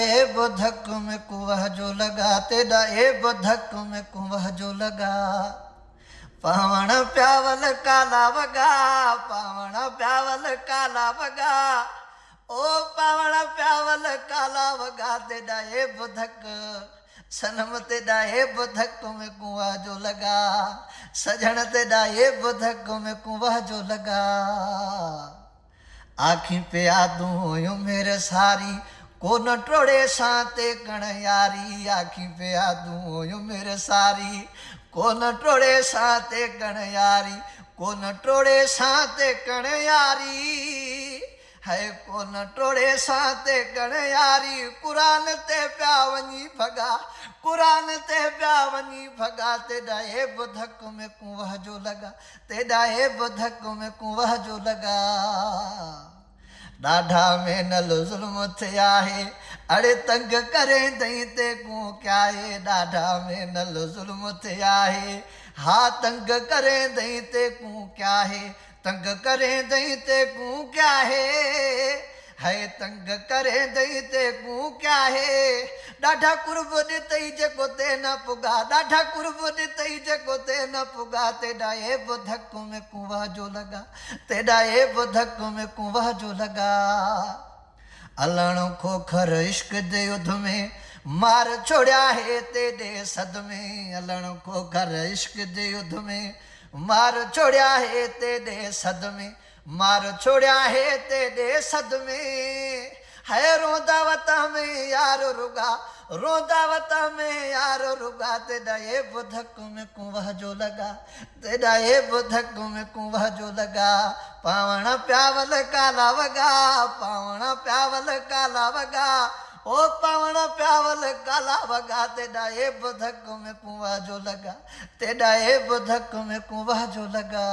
ये बुधक में कुवह जो लगा, तेरा ये बुधक में कुवह जो लगा। पावण प्यावल काला वगा, पावण प्यावल काला वगा, ओ पावण प्यावल काला वगा। तेरा ये बुधक सनम, तेरा ये बुधक में कुआं जो लगा। सजन तेरा ये बुधक में कुआं जो लगा। आखी पे आदू यो मेरे सारी, को न टोड़े साते कण यारी। आखी पे आदू यो मेरे सारी, को न टोड़े साते कण यारी। को न टोड़े साते कण यारी है, को न टोड़े साते कण यारी। कुरान ते प्या वञी भगा, कुरान ते प्या वञी भगा। तेरा ये बुधक में कुवह जो लगा, तेरा ये बुधक में कुवह जो लगा। ॾाढा में नल ज़ुल्म थिया है, अड़े तंग करे दई ते को क्या है। ॾाढा में नल ज़ुल्म थिया है, हा तंग करे दई ते को क्या है। तंग करे दई ते को क्या है तंग करे दई ते को क्या है। ॾाढा कुर्ब ॾितई जेको ते न पुगा, ॾाढा कुर्ब ॾितई जेको ते न पुगा। तेरा ये बुधक में कुआं जो लगा, तेरा ये बुधक में कुआं जो लगा। अलण खोखर इश्क दे युद्ध में मार छोड़िया है तेरे सदमे। अलण खोखर इश्क दे युद्ध में मार छोड़िया है तेरे सदमे। मार छोड़िया है तेरे सदमे है। रोंदा वता में यार रुगा, रोंदा वता में यार रुगा। तेरा ये बुधक में कुआं जो लगा, तेरा ये बुधक में कुआं जो लगा। पावण प्यावल काला वगा, पावण प्यावल काला वगा, ओ पावण प्यावल काला वगा। तेरा ये बुधक में कुआं जो लगा, तेरा ये बुधक में कुआं जो लगा।